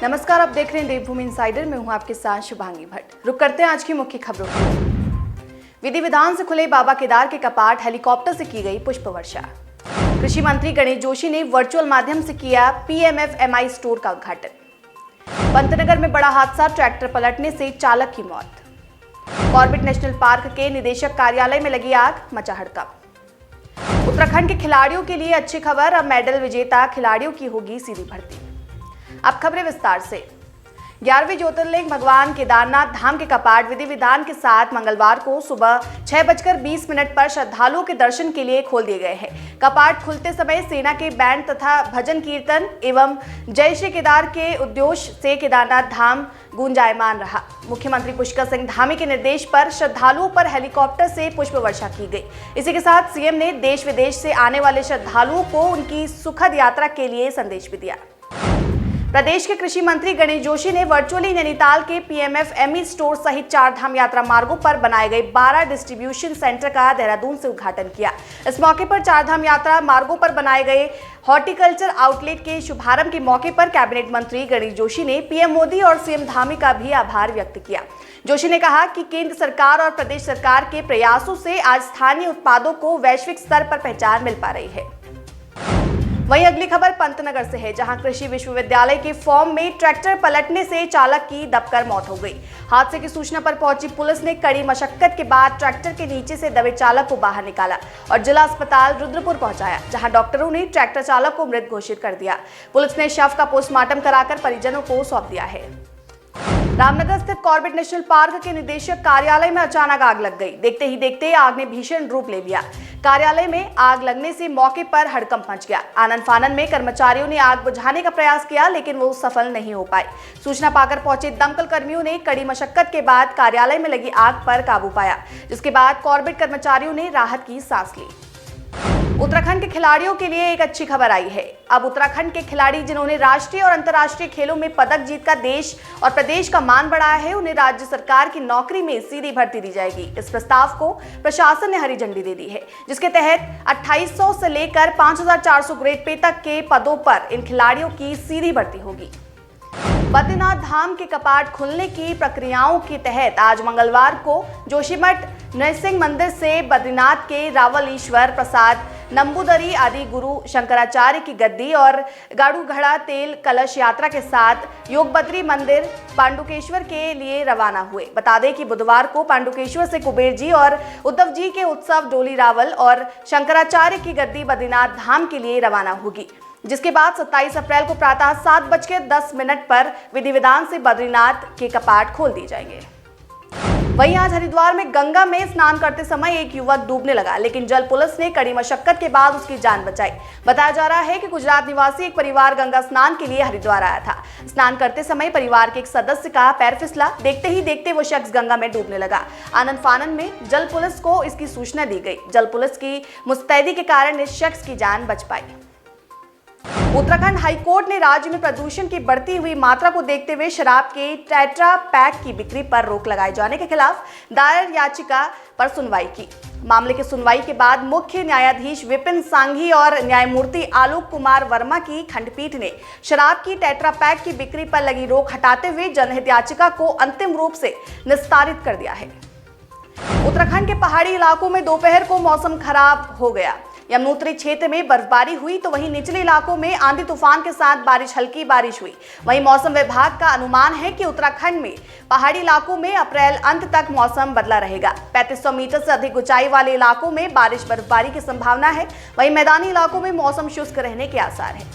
नमस्कार, आप देख रहे हैं देवभूमि इनसाइडर में हूं आपके साथ शुभांगी भट्ट। रुक करते हैं आज की मुख्य खबरों की। विधि विधान से खुले बाबा केदार के कपाट, हेलीकॉप्टर से की गई पुष्प वर्षा। कृषि मंत्री गणेश जोशी ने वर्चुअल माध्यम से किया PMFMI स्टोर का उद्घाटन। पंतनगर में बड़ा हादसा, ट्रैक्टर पलटने से चालक की मौत। कॉर्बेट नेशनल पार्क के निदेशक कार्यालय में लगी आग, मचा हड़कंप। उत्तराखंड के खिलाड़ियों के लिए अच्छी खबर, अब मेडल विजेता खिलाड़ियों की होगी सीधी भर्ती। अब खबरें विस्तार से। 11वें ज्योतिर्लिंग भगवान केदारनाथ धाम के कपाट विधि विधान के साथ मंगलवार को सुबह 6:20 पर श्रद्धालुओं के दर्शन के लिए खोल दिए गए हैं। कपाट खुलते समय सेना के बैंड तथा भजन कीर्तन एवं जय श्री केदार के उद्घोष से केदारनाथ धाम गुंजायमान रहा। मुख्यमंत्री पुष्कर सिंह धामी के निर्देश पर श्रद्धालुओं पर हेलीकॉप्टर से पुष्प वर्षा की गई। इसी के साथ सीएम ने देश विदेश से आने वाले श्रद्धालुओं को उनकी सुखद यात्रा के लिए संदेश भी दिया। प्रदेश के कृषि मंत्री गणेश जोशी ने वर्चुअली नैनीताल के PMFME स्टोर सहित 4 धाम यात्रा मार्गों पर बनाए गए 12 डिस्ट्रीब्यूशन सेंटर का देहरादून से उद्घाटन किया। इस मौके पर 4 धाम यात्रा मार्गों पर बनाए गए हॉर्टिकल्चर आउटलेट के शुभारंभ के मौके पर कैबिनेट मंत्री गणेश जोशी ने PM मोदी और CM धामी का भी आभार व्यक्त किया। जोशी ने कहा कि केंद्र सरकार और प्रदेश सरकार के प्रयासों से आज स्थानीय उत्पादों को वैश्विक स्तर पर पहचान मिल पा रही है। वहीं अगली खबर पंतनगर से है, जहां कृषि विश्वविद्यालय के फॉर्म में ट्रैक्टर पलटने से चालक की दबकर मौत हो गई। हादसे की सूचना पर पहुंची पुलिस ने कड़ी मशक्कत के बाद ट्रैक्टर के नीचे से दबे चालक को बाहर निकाला और जिला अस्पताल रुद्रपुर पहुंचाया, जहां डॉक्टरों ने ट्रैक्टर चालक को मृत घोषित कर दिया। पुलिस ने शव का पोस्टमार्टम कराकर परिजनों को सौंप दिया है। रामनगर स्थित कॉर्बेट नेशनल पार्क के निदेशक कार्यालय में अचानक आग लग गई। देखते ही देखते आग ने भीषण रूप ले लिया। कार्यालय में आग लगने से मौके पर हड़कंप मच गया। आनन फानन में कर्मचारियों ने आग बुझाने का प्रयास किया, लेकिन वो सफल नहीं हो पाए। सूचना पाकर पहुंचे दमकल कर्मियों ने कड़ी मशक्कत के बाद कार्यालय में लगी आग पर काबू पाया, जिसके बाद कॉर्बेट कर्मचारियों ने राहत की सांस ली। उत्तराखंड के खिलाड़ियों के लिए एक अच्छी खबर आई है। अब उत्तराखंड के खिलाड़ी जिन्होंने राष्ट्रीय और अंतर्राष्ट्रीय खेलों में पदक जीतकर देश और प्रदेश का मान बढ़ाया है, उन्हें राज्य सरकार की नौकरी में सीधी भर्ती दी जाएगी। इस प्रस्ताव को प्रशासन ने हरी झंडी दे दी है, जिसके तहत 2800 से लेकर 5400 ग्रेड पे तक के पदों पर इन खिलाड़ियों की सीधी भर्ती होगी। बद्रीनाथ धाम के कपाट खुलने की प्रक्रियाओं के तहत आज मंगलवार को जोशीमठ नरसिंह मंदिर से बद्रीनाथ के रावल ईश्वर प्रसाद नंबूदरी आदि गुरु शंकराचार्य की गद्दी और गाड़ू घड़ा तेल कलश यात्रा के साथ योगबद्री मंदिर पांडुकेश्वर के लिए रवाना हुए। बता दें कि बुधवार को पांडुकेश्वर से कुबेर जी और उद्धव जी के उत्सव डोली रावल और शंकराचार्य की गद्दी बद्रीनाथ धाम के लिए रवाना होगी, जिसके बाद 27 अप्रैल को प्रातः 7:10 पर विधि विधान से बद्रीनाथ के कपाट खोल दिए जाएंगे। वहीं आज हरिद्वार में गंगा में स्नान करते समय एक युवक डूबने लगा, लेकिन जल पुलिस ने कड़ी मशक्कत के बाद उसकी जान बचाई। बताया जा रहा है कि गुजरात निवासी एक परिवार गंगा स्नान के लिए हरिद्वार आया था। स्नान करते समय परिवार के एक सदस्य का पैर फिसला। देखते ही देखते वो शख्स गंगा में डूबने लगा। आनन फानन में जल पुलिस को इसकी सूचना दी गई। जल पुलिस की मुस्तैदी के कारण इस शख्स की जान बच पाई। उत्तराखंड हाईकोर्ट ने राज्य में प्रदूषण की बढ़ती हुई मात्रा को देखते हुए शराब के टेट्रा पैक की बिक्री पर रोक लगाए जाने के खिलाफ दायर याचिका पर सुनवाई की। मामले की सुनवाई के बाद मुख्य न्यायाधीश विपिन सांघी और न्यायमूर्ति आलोक कुमार वर्मा की खंडपीठ ने शराब की टेट्रा पैक की बिक्री पर लगी रोक हटाते हुए जनहित याचिका को अंतिम रूप से निस्तारित कर दिया है। उत्तराखंड के पहाड़ी इलाकों में दोपहर को मौसम खराब हो गया। यमुनोत्री क्षेत्र में बर्फबारी हुई, तो वहीं निचले इलाकों में आंधी तूफान के साथ हल्की बारिश हुई। वहीं मौसम विभाग का अनुमान है कि उत्तराखंड में पहाड़ी इलाकों में अप्रैल अंत तक मौसम बदला रहेगा। 3500 मीटर से अधिक ऊंचाई वाले इलाकों में बारिश बर्फबारी की संभावना है। वहीं मैदानी इलाकों में मौसम शुष्क रहने के आसार है।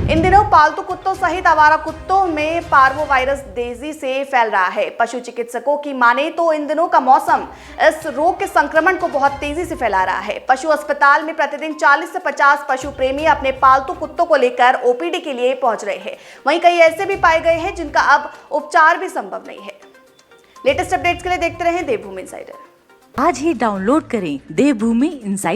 इन दिनों पालतू कुत्तों सहित आवारा कुत्तों में पार्वो वायरस तेजी से फैल रहा है। पशु चिकित्सकों की माने तो इन दिनों का मौसम इस रोग के संक्रमण को बहुत तेजी से फैला रहा है। पशु अस्पताल में प्रतिदिन 40 से 50 पशु प्रेमी अपने पालतू कुत्तों को लेकर OPD के लिए पहुंच रहे हैं। वहीं कई ऐसे भी पाए गए हैं जिनका अब उपचार भी संभव नहीं है। लेटेस्ट अपडेट्स के लिए देखते रहें देवभूमि इनसाइडर। आज ही डाउनलोड करें देवभूमि इनसाइडर।